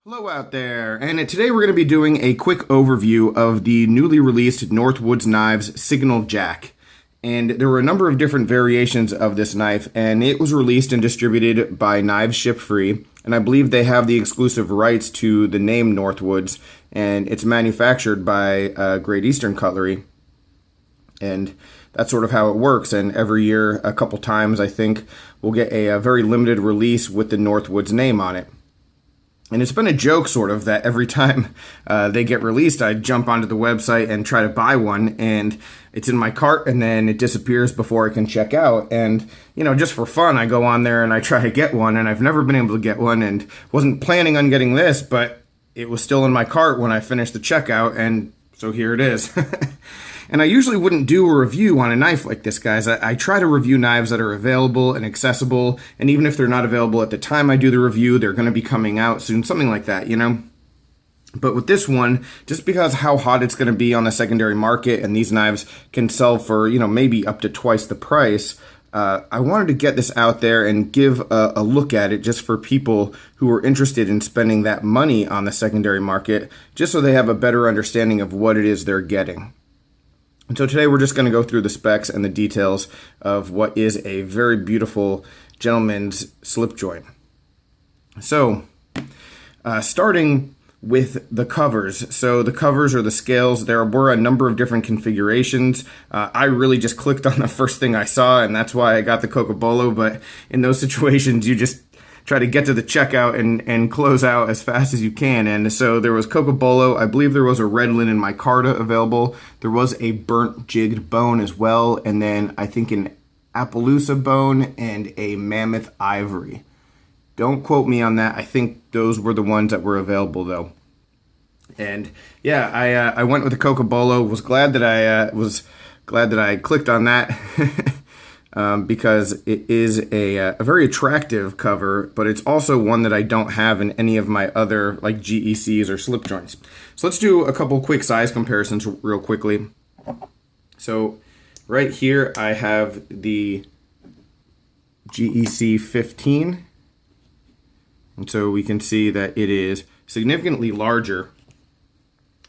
Hello out there, and today we're going to be doing a quick overview of the newly released Northwoods knives Signal Jack. And there were a number of different variations of this knife, and it was released and distributed by Knives Ship Free, and I believe they have the exclusive rights to the name Northwoods, and it's manufactured by Great Eastern Cutlery. And that's sort of how it works, and every year, a couple times, I think, we'll get a very limited release with the Northwoods name on it. And it's been a joke, sort of, that every time they get released, I jump onto the website and try to buy one, and it's in my cart, and then it disappears before I can check out. And, you know, just for fun, I go on there and I try to get one, and I've never been able to get one, and wasn't planning on getting this, but it was still in my cart when I finished the checkout, and so here it is. And I usually wouldn't do a review on a knife like this, guys. I try to review knives that are available and accessible, and even if they're not available at the time I do the review, they're going to be coming out soon, something like that, you know? But with this one, just because how hot it's going to be on the secondary market, and these knives can sell for, you know, maybe up to twice the price, I wanted to get this out there and give a look at it just for people who are interested in spending that money on the secondary market, just so they have a better understanding of what it is they're getting. And so today we're just going to go through the specs and the details of what is a very beautiful gentleman's slip joint. So, starting with the covers. So the covers or the scales, there were a number of different configurations. I really just clicked on the first thing I saw, and that's why I got the Cocobolo, but in those situations you just try to get to the checkout and close out as fast as you can. And so there was Cocobolo. I believe there was a red linen micarta available. There was a burnt jigged bone as well. And then I think an Appaloosa bone and a mammoth ivory. Don't quote me on that. I think those were the ones that were available though. And yeah, I went with the Cocobolo. Was glad that I clicked on that. Because it is a very attractive cover, but it's also one that I don't have in any of my other like GECs or slip joints. So let's do a couple quick size comparisons real quickly. So right here I have the GEC 15, and so we can see that it is significantly larger.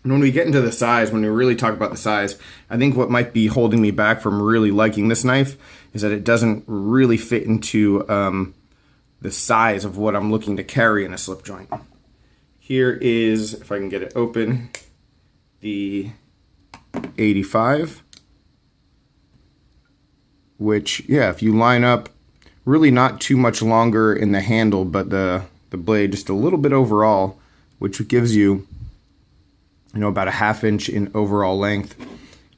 And when we get into the size, when we really talk about the size, I think what might be holding me back from really liking this knife is that it doesn't really fit into the size of what I'm looking to carry in a slip joint. Here is, if I can get it open, the 85, which, yeah, if you line up, really not too much longer in the handle, but the blade just a little bit overall, which gives you, you know, about a ½ inch in overall length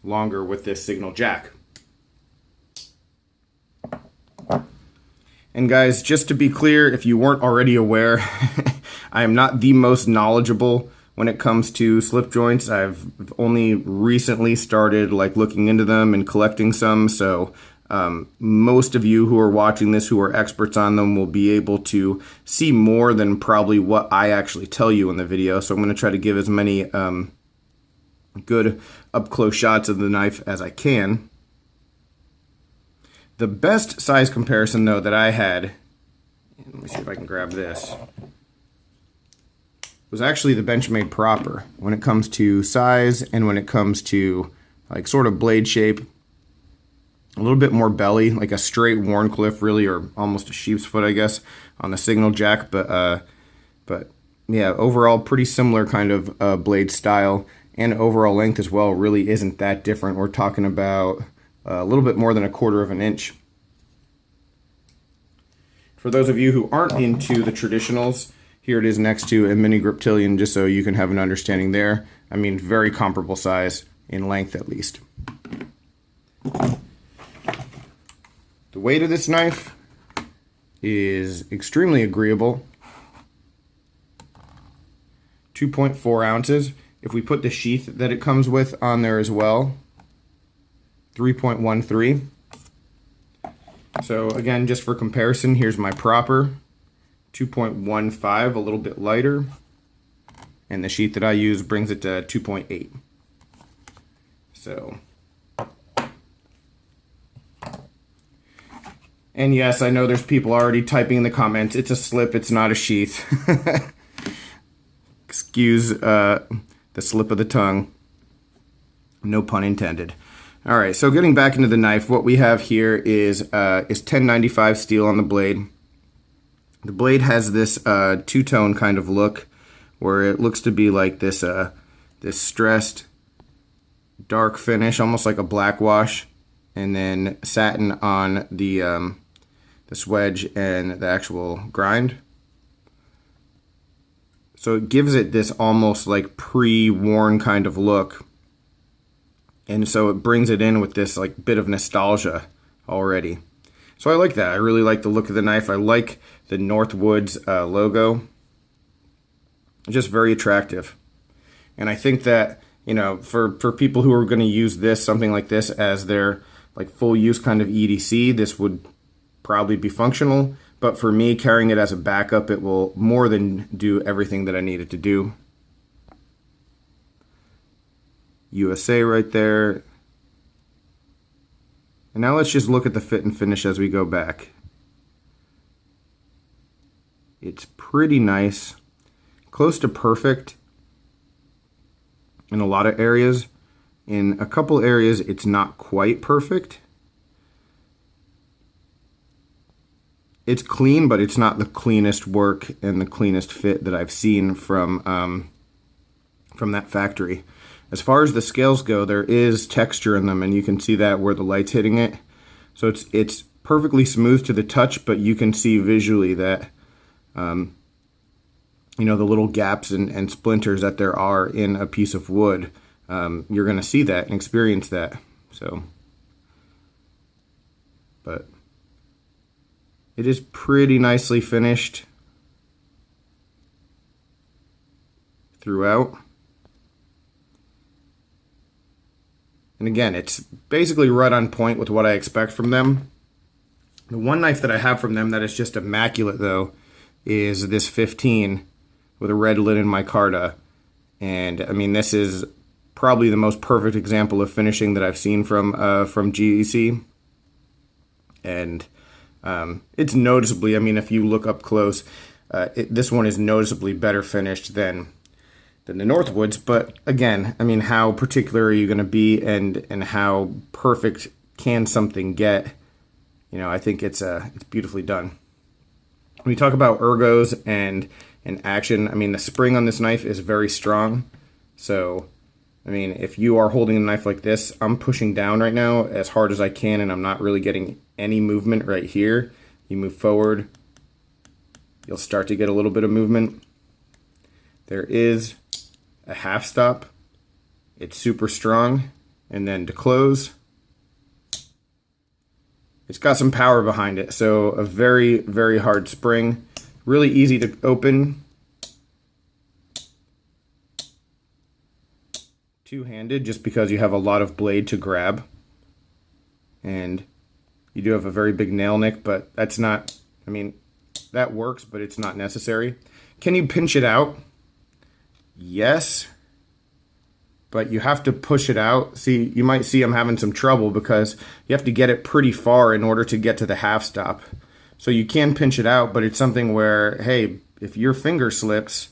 longer with this Signal Jack. And guys, just to be clear, if you weren't already aware, I am not the most knowledgeable when it comes to slip joints. I've only recently started like looking into them and collecting some, so most of you who are watching this who are experts on them will be able to see more than probably what I actually tell you in the video. So I'm going to try to give as many good up-close shots of the knife as I can. The best size comparison, though, that I had, let me see if I can grab this, was actually the Benchmade proper when it comes to size and when it comes to like sort of blade shape. A little bit more belly, like a straight Wharncliffe, really, or almost a sheep's foot, I guess, on the Signal Jack. But yeah, overall, pretty similar kind of blade style, and overall length as well really isn't that different. We're talking about a little bit more than 1/4 inch. For those of you who aren't into the traditionals, here it is next to a mini Griptilian, just so you can have an understanding there. I mean, very comparable size in length at least. The weight of this knife is extremely agreeable. 2.4 ounces. If we put the sheath that it comes with on there as well, 3.13. So again, just for comparison, here's my proper, 2.15, a little bit lighter. And the sheath that I use brings it to 2.8. So, and yes, I know there's people already typing in the comments, it's a slip, it's not a sheath. Excuse the slip of the tongue. No pun intended. All right, so getting back into the knife, what we have here is 1095 steel on the blade. The blade has this two-tone kind of look, where it looks to be like this this stressed dark finish, almost like a black wash, and then satin on the swedge and the actual grind. So it gives it this almost like pre-worn kind of look. And so it brings it in with this like bit of nostalgia already. So I like that. I really like the look of the knife. I like the Northwoods logo. It's just very attractive. And I think that, you know, for people who are going to use this, something like this as their like full use kind of EDC, this would probably be functional. But for me, carrying it as a backup, it will more than do everything that I need it to do. USA right there. And now let's just look at the fit and finish as we go back. It's pretty nice, close to perfect in a lot of areas. In a couple areas, it's not quite perfect. It's clean, but it's not the cleanest work and the cleanest fit that I've seen from that factory. As far as the scales go, there is texture in them, and you can see that where the light's hitting it. So it's perfectly smooth to the touch, but you can see visually that, you know, the little gaps and splinters that there are in a piece of wood. You're going to see that and experience that. So, but it is pretty nicely finished throughout. And again, it's basically right on point with what I expect from them. The one knife that I have from them that is just immaculate, though, is this 15 with a red lid in micarta. And I mean, this is probably the most perfect example of finishing that I've seen from GEC. And it's noticeably, I mean, if you look up close, this one is noticeably better finished than the Northwoods. But again, I mean, how particular are you going to be, and how perfect can something get? You know, I think it's beautifully done. When we talk about ergos and action, I mean, the spring on this knife is very strong. So, I mean, if you are holding a knife like this, I'm pushing down right now as hard as I can, and I'm not really getting any movement right here. You move forward, you'll start to get a little bit of movement. There is a half stop. It's super strong. And then to close, it's got some power behind it. So a very, very hard spring. Really easy to open. Two-handed, just because you have a lot of blade to grab. And you do have a very big nail nick, but that's not, I mean, that works, but it's not necessary. Can you pinch it out? Yes, but you have to push it out. See, you might see I'm having some trouble because you have to get it pretty far in order to get to the half stop. So you can pinch it out, but it's something where, hey, if your finger slips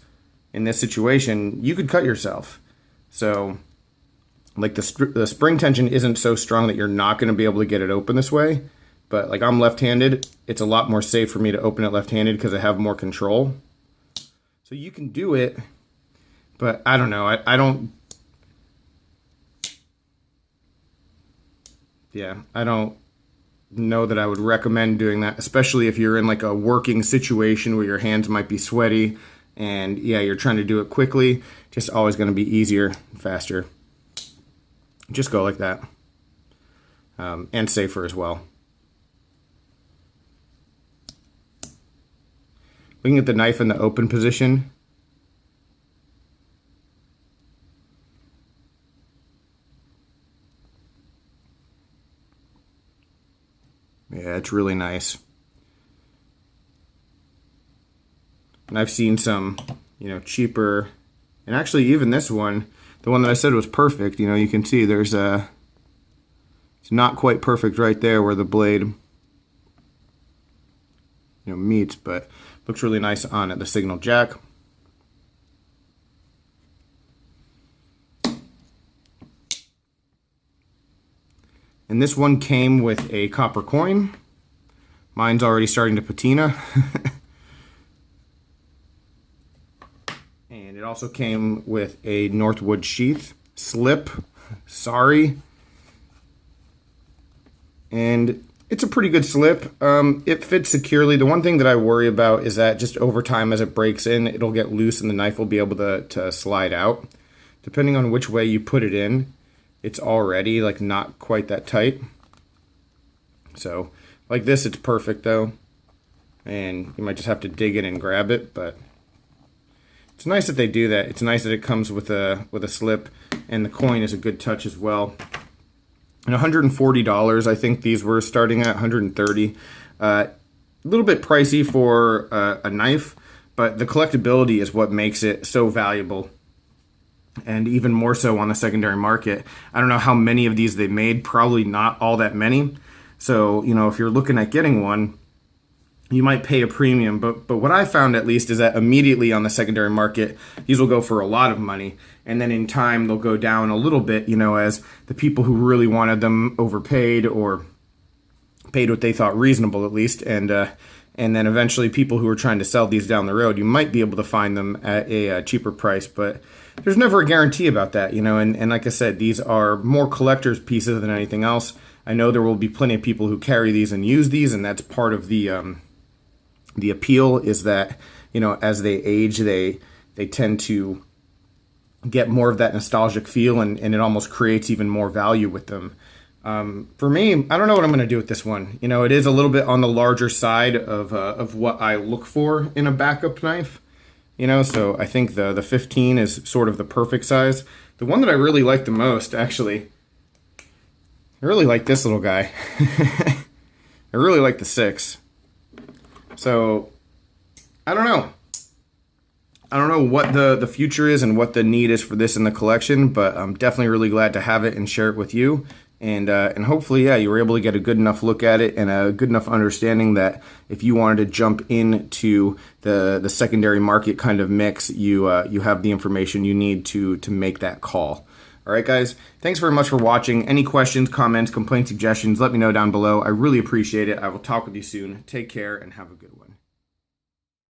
in this situation, you could cut yourself. So, like, the spring tension isn't so strong that you're not going to be able to get it open this way. But, like, I'm left-handed. It's a lot more safe for me to open it left-handed because I have more control. So you can do it. But I don't know. I don't know that I would recommend doing that, especially if you're in like a working situation where your hands might be sweaty and yeah, you're trying to do it quickly. Just always going to be easier and faster. Just go like that. And safer as well. Looking at the knife in the open position, yeah, it's really nice. And I've seen some, you know, cheaper, and actually even this one, the one that I said was perfect, you know, you can see there's a, it's not quite perfect right there where the blade, you know, meets, but looks really nice on it, the signal jack. And this one came with a copper coin. Mine's already starting to patina. And it also came with a Northwoods sheath. Slip. Sorry. And it's a pretty good slip. It fits securely. The one thing that I worry about is that just over time as it breaks in, it'll get loose and the knife will be able to slide out. Depending on which way you put it in, it's already like not quite that tight. So like this, it's perfect though. And you might just have to dig in and grab it, but it's nice that they do that. It's nice that it comes with a slip, and the coin is a good touch as well. And $140, I think these were starting at $130. A little bit pricey for a knife, but the collectability is what makes it so valuable. And even more so on the secondary market. I don't know how many of these they made, probably not all that many. So, you know, if you're looking at getting one, you might pay a premium. But what I found at least is that immediately on the secondary market, these will go for a lot of money. And then in time, they'll go down a little bit, you know, as the people who really wanted them overpaid or paid what they thought reasonable, at least. And then eventually people who are trying to sell these down the road, you might be able to find them at a cheaper price. But there's never a guarantee about that, you know. And like I said, these are more collector's pieces than anything else. I know there will be plenty of people who carry these and use these, and that's part of the appeal is that, you know, as they age, they tend to get more of that nostalgic feel, and it almost creates even more value with them. For me, I don't know what I'm going to do with this one. You know, it is a little bit on the larger side of what I look for in a backup knife. You know, so I think the 15 is sort of the perfect size. The one that I really like the most, actually, I really like this little guy. I really like the 6. So, I don't know. I don't know what the future is and what the need is for this in the collection, but I'm definitely really glad to have it and share it with you. And hopefully, yeah, you were able to get a good enough look at it and a good enough understanding that if you wanted to jump into the secondary market kind of mix, you have the information you need to make that call. All right, guys, thanks very much for watching. Any questions, comments, complaints, suggestions, let me know down below. I really appreciate it. I will talk with you soon. Take care and have a good one.